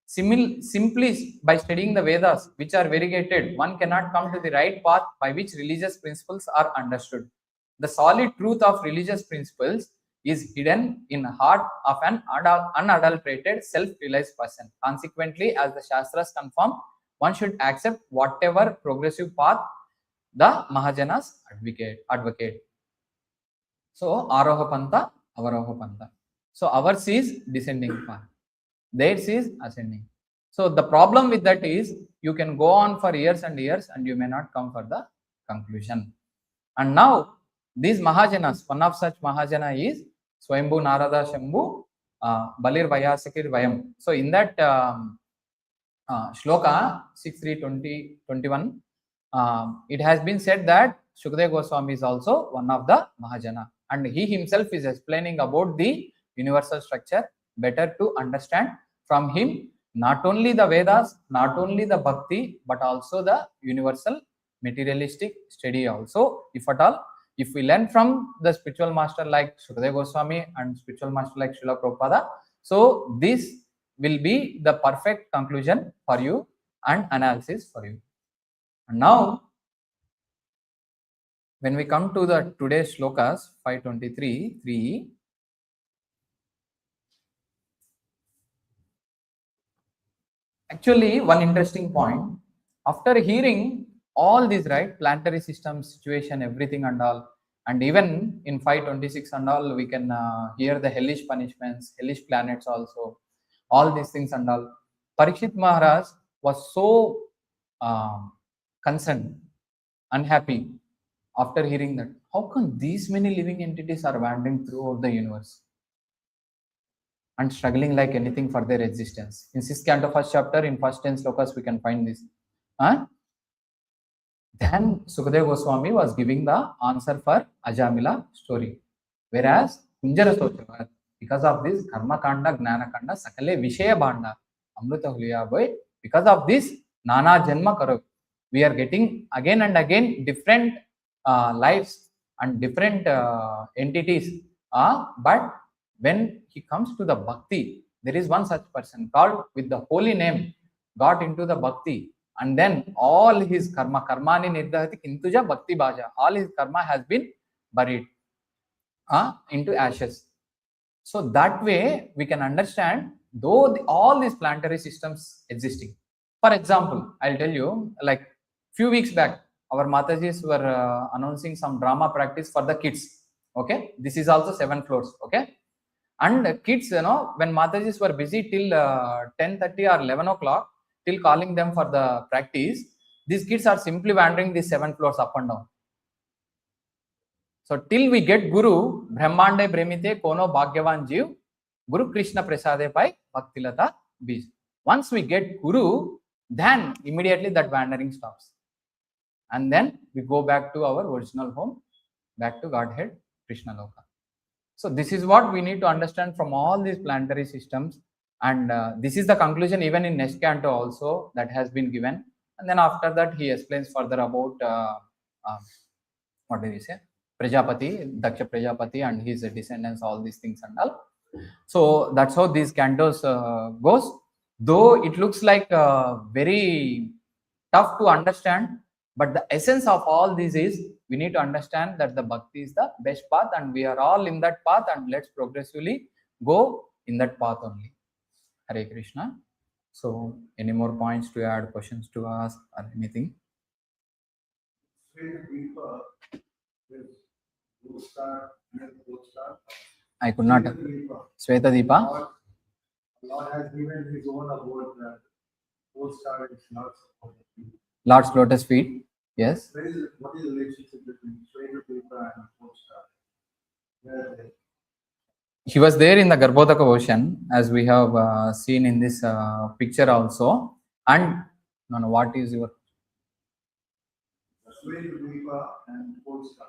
Simply by studying the Vedas, which are variegated, one cannot come to the right path by which religious principles are understood. The solid truth of religious principles is hidden in the heart of an unadulterated, self-realized person. Consequently, as the Shastras confirm, one should accept whatever progressive path the Mahajanas advocate. So, Aroha Pantha, Avaroha Pantha. So, ours is descending path, theirs is ascending. So, the problem with that is you can go on for years and years and you may not come for the conclusion. And now, these Mahajanas, one of such Mahajana is Swayambhu Narada Shambhu Balir Vayasakir Vayam. So, in that Shloka 6.3.20.21, it has been said that Shukadeva Goswami is also one of the Mahajana, and he himself is explaining about the universal structure better to understand from him not only the Vedas, not only the Bhakti, but also the universal materialistic study also. If at all, if we learn from the spiritual master like Shukadeva Goswami and spiritual master like Srila Prabhupada, so this will be the perfect conclusion for you and analysis for you. And now, when we come to the today's shlokas 523.3, actually one interesting point, after hearing all these, right, planetary system situation, everything and all, and even in 526 and all, we can hear the hellish punishments, hellish planets also, all these things and all. Parikshit Maharaj was so concerned, unhappy after hearing that. How come these many living entities are wandering throughout the universe and struggling like anything for their existence? In 6th canto, 1st chapter, in first 10 slokas, we can find this. Then Sukadeva Goswami was giving the answer for Ajamila story. Whereas Kunjara Sochavar, because of this Karma Kanda, Gnana Kanda, Sakale Vishaya Bhanda, Amrita Huliya Boy, because of this Nana Janma Karo, we are getting again and again different lives and different entities. But when he comes to the Bhakti, there is one such person called with the holy name, got into the Bhakti, and then all his karmani nirdhati kintuja bhakti bhaja, all his karma has been buried into ashes. So that way we can understand, though all these planetary systems existing. For example, I'll tell you, like few weeks back, our Matajis were announcing some drama practice for the kids. Okay, this is also 7 floors. Okay, and kids, when Matajis were busy till 10:30 or 11 o'clock, till calling them for the practice, these kids are simply wandering these 7 floors up and down. So till we get Guru, Brahmande Brahmite Kono Bhagyavan Jeev, Guru Krishna Prasade Pai Bhaktilata Bij. Once we get Guru, then immediately that wandering stops. And then we go back to our original home, back to Godhead, Krishna Loka. So this is what we need to understand from all these planetary systems. And this is the conclusion even in next canto also that has been given. And then after that, he explains further about, what did he say? Prajapati, Daksha Prajapati and his descendants, all these things and all. So that's how these cantos goes. Though it looks like very tough to understand, but the essence of all this is we need to understand that the bhakti is the best path and we are all in that path, and let's progressively go in that path only. Hare Krishna. So any more points to add, questions to ask or anything? I could not. Sweta Deepa. Lord has given his own abode, pole star is Lord's lotus feet. Yes. What is the relationship between Sweta Deepa and pole star? He was there in the Garbhodaka ocean, as we have seen in this picture also. And no, what is your Sweta Deepa and pole star?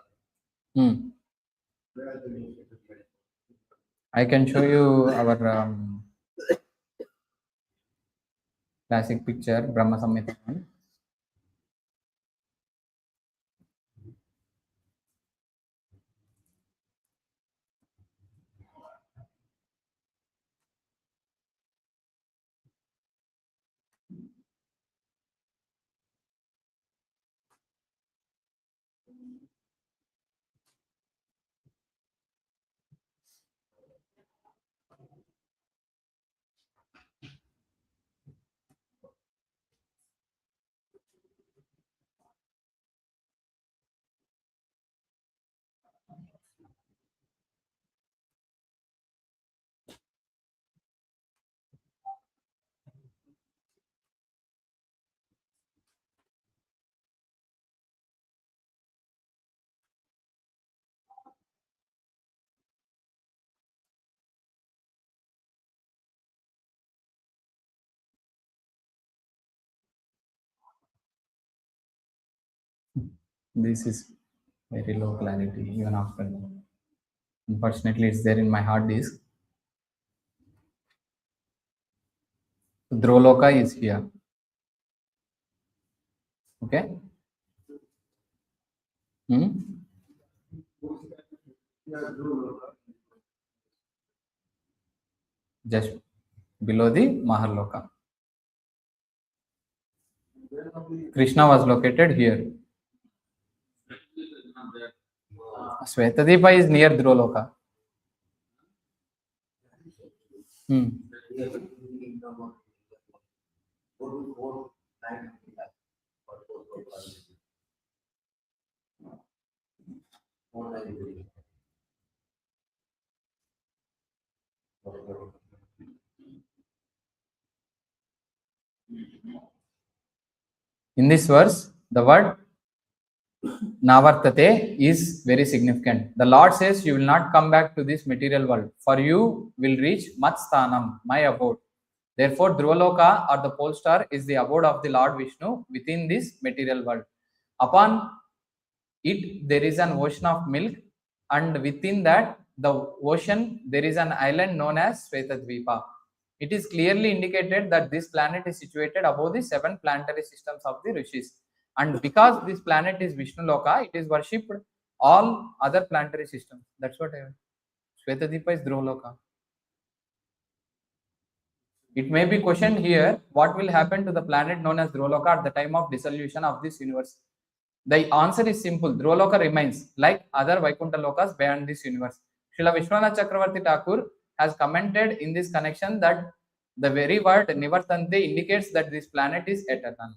I can show you our classic picture, Brahma Samhita. This is very low clarity even after. Unfortunately, it's there in my hard disk. Dhruvaloka is here. Okay. Just below the Maharloka. Krishna was located here. Svetadipa is near Dhruvaloka. In this verse, the word Navartate is very significant. The Lord says, you will not come back to this material world, for you will reach Matsthanam, my abode. Therefore, Dhruvaloka or the pole star is the abode of the Lord Vishnu within this material world. Upon it, there is an ocean of milk, and within that, the ocean, there is an island known as Svetadvipa. It is clearly indicated that this planet is situated above the 7 planetary systems of the Rishis. And because this planet is Vishnu Loka, it is worshipped all other planetary systems. That's what I mean. Svetadipa is Dhruvaloka. It may be questioned here, what will happen to the planet known as Dhruvaloka at the time of dissolution of this universe? The answer is simple. Dhruvaloka remains like other Vaikuntha Lokas beyond this universe. Srila Vishwanath Chakravarti Thakur has commented in this connection that the very word Nivartante indicates that this planet is eternal.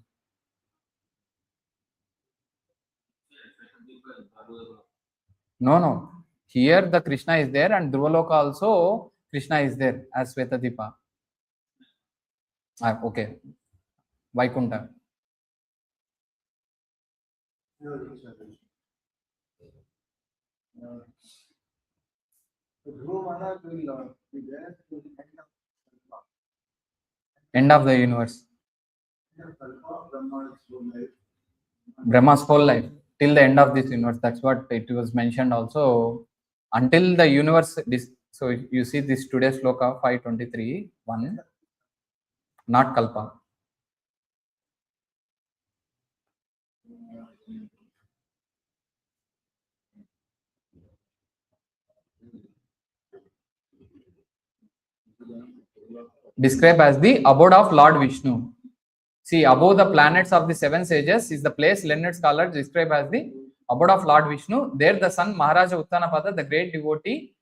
No. Here the Krishna is there, and Dhruvaloka also Krishna is there as Svetadipa. Okay. Vaikuntha. End of the universe. Brahma's whole life till the end of this universe. That's what it was mentioned also. Until the universe. So you see this today's sloka 523 1. Not Kalpa. Described as the abode of Lord Vishnu. See, above the planets of the 7 sages is the place learned scholars describe as the abode of Lord Vishnu. There the son Maharaja Uttanapada, the great devotee,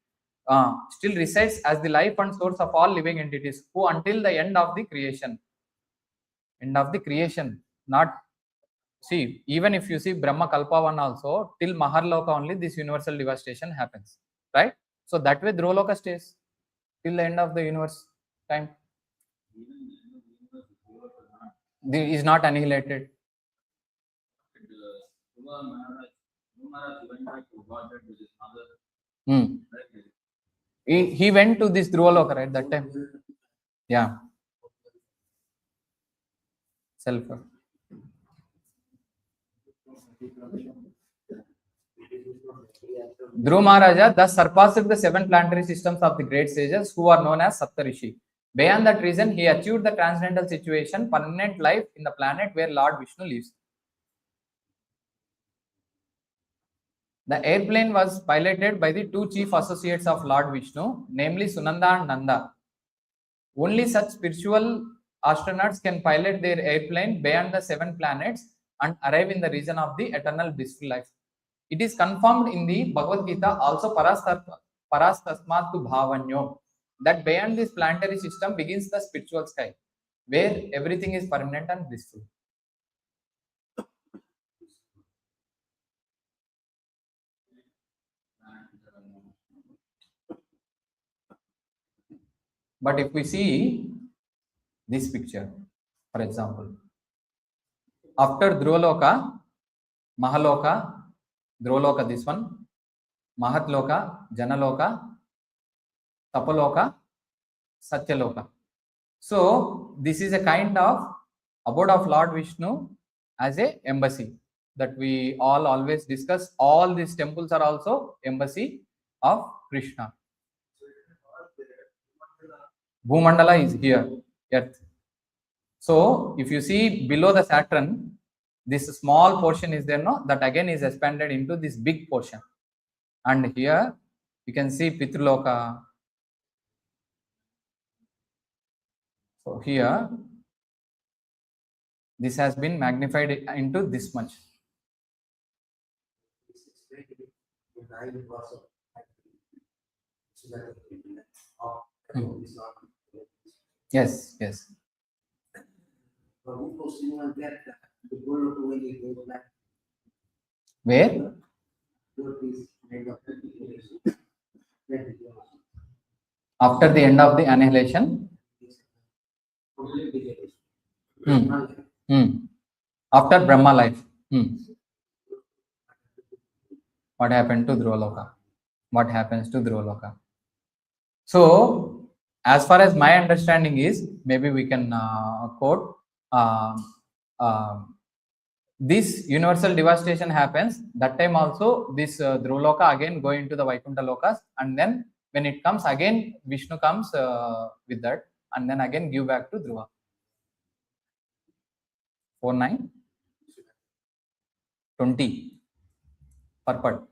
still resides as the life and source of all living entities, who until the end of the creation, not see, even if you see Brahma Kalpavan also, till Maharloka only this universal devastation happens, right? So that way Dhruvaloka stays till the end of the universe time. Is not annihilated. He went to this Dhruvaloka, right? That time. Yeah. Self. Dhruva Maharaja thus surpassed the 7 planetary systems of the great sages who are known as Saptarishi. Beyond that reason, he achieved the transcendental situation, permanent life in the planet where Lord Vishnu lives. The airplane was piloted by the 2 chief associates of Lord Vishnu, namely Sunanda and Nanda. Only such spiritual astronauts can pilot their airplane beyond the 7 planets and arrive in the region of the eternal blissful life. It is confirmed in the Bhagavad Gita also parastasmatu bhavanyo, that beyond this planetary system begins the spiritual sky, where everything is permanent and blissful. But if we see this picture, for example, after Dhruvaloka, Mahaloka, Dhruvaloka this one, Mahatloka, Janaloka, Tapaloka, Satyaloka. So this is a kind of abode of Lord Vishnu as a embassy. that we all always discuss. All these temples are also embassy of Krishna. Bhumandala is here, Earth. So if you see below the Saturn, this small portion is there, no? That again is expanded into this big portion. And here you can see Pitruloka. So here, this has been magnified into this much. Yes, yes. Where? After the end of the annihilation. After Brahma life. What happened to Dhruvaloka? What happens to Dhruvaloka? So, as far as my understanding is, maybe we can quote, this universal devastation happens. That time also, this Dhruvaloka again go into the Vaikuntha Lokas, and then when it comes again, Vishnu comes with that, and then again give back to Dhruva. 49, 20 per part.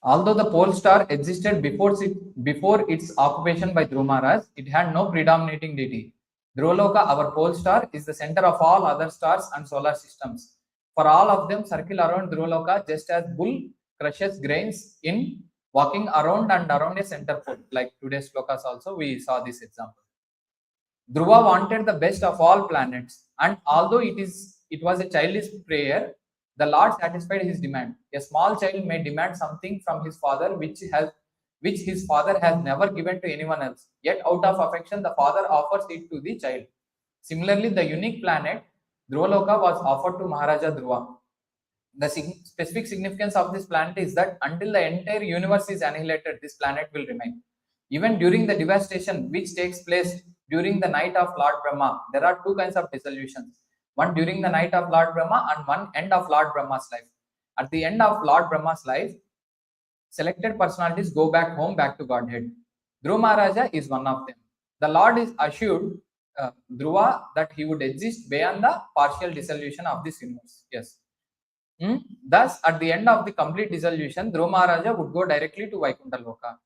Although the pole star existed before its occupation by Dhruva Maharaj, it had no predominating deity. Dhruvaloka, our pole star, is the center of all other stars and solar systems. For all of them circle around Dhruvaloka just as bull crushes grains in walking around and around a center pole. Like today's slokas also, we saw this example. Dhruva wanted the best of all planets, and although it was a childish prayer, the Lord satisfied his demand. A small child may demand something from his father which his father has never given to anyone else. Yet out of affection, the father offers it to the child. Similarly, the unique planet Dhruvaloka was offered to Maharaja Dhruva. The specific significance of this planet is that until the entire universe is annihilated, this planet will remain. Even during the devastation which takes place during the night of Lord Brahma, there are two kinds of dissolutions. One during the night of Lord Brahma and one end of Lord Brahma's life. At the end of Lord Brahma's life, selected personalities go back home, back to Godhead. Dhruva Maharaja is one of them. The Lord is assured Dhruva that he would exist beyond the partial dissolution of this universe. Yes. Thus, at the end of the complete dissolution, Dhruva Maharaja would go directly to Vaikuntha Loka,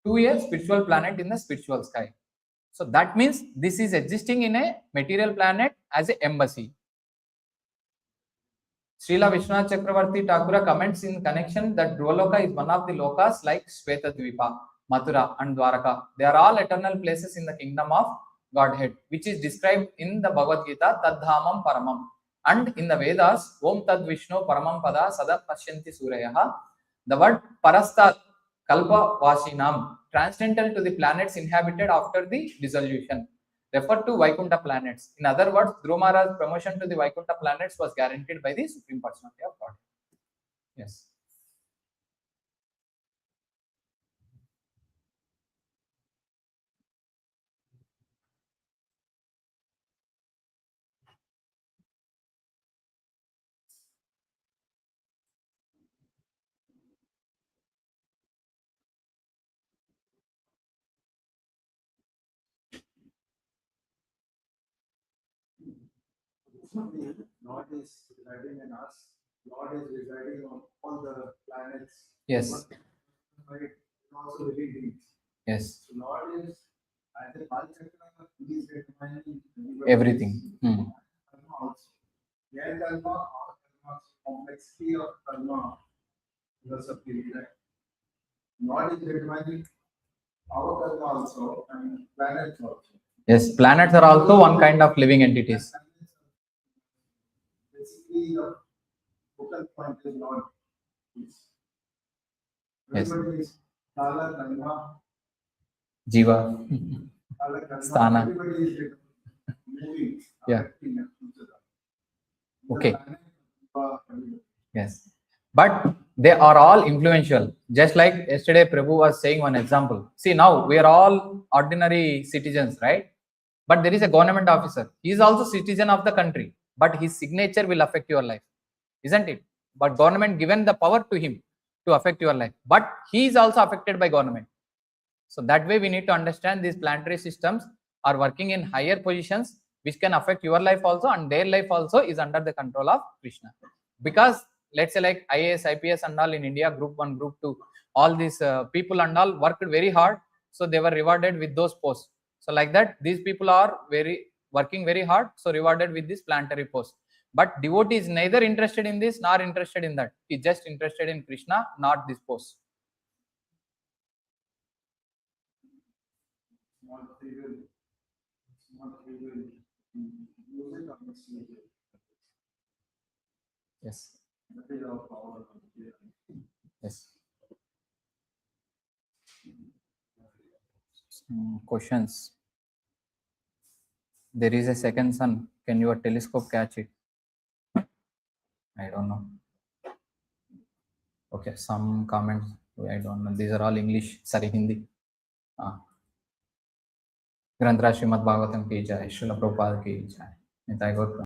to a spiritual planet in the spiritual sky. So that means this is existing in a material planet as an embassy. Srila Vishwanath Chakravarti Thakura comments in connection that Dhruvaloka is one of the lokas like Shvetadvipa, Mathura and Dwaraka. They are all eternal places in the kingdom of Godhead, which is described in the Bhagavad Gita, Tadhamam Paramam. And in the Vedas, Om Tad Vishnu Paramam Pada Sada Pashyanti Surayaha. The word Parastat Kalpa Vashinam, transcendental to the planets inhabited after the dissolution, refer to Vaikuntha planets. In other words, Dhruva Maharaj's promotion to the Vaikuntha planets was guaranteed by the Supreme Personality of God. Yes. Lord is residing in us. Lord is residing on all the planets. Yes. Right? Also living beings. Yes. So Lord is, as a Balchakra, he is determining Everything. Also. Yeah, karma, our karma, complexity of karma, philosophy, right? Lord is determining our karma also and planets also. Yes, planets are also one kind of living entities. Basically, the focal point is Lord. Yes. Everybody is Kala, Karma, Jiva. Kala, Karma. Sthana. Everybody is moving. Yeah. Affecting each other. Okay. The planet, Yes. But they are all influential. Just like yesterday Prabhu was saying one example. See, now we are all ordinary citizens, right? but there is a government officer. He is also citizen of the country, but his signature will affect your life, isn't it? But government given the power to him to affect your life, but he is also affected by government. So that way we need to understand these planetary systems are working in higher positions, which can affect your life also, and their life also is under the control of Krishna. Because let's say like IAS, IPS and all in India, group 1, group 2, all these people and all worked very hard, so they were rewarded with those posts. So like that, these people are working very hard, so rewarded with this planetary post. But devotee is neither interested in this nor interested in that. He is just interested in Krishna, not this post. Small free will, use it or misuse it. Yes. That is our power. Yes. Questions. There is a second sun. Can your telescope catch it? I don't know. Okay, some comments. I don't know. These are all English. Sorry, Hindi. ग्रंथराज Shrimad Bhagavatam की जय, श्रील प्रभुपाद की जय, निताय गौर।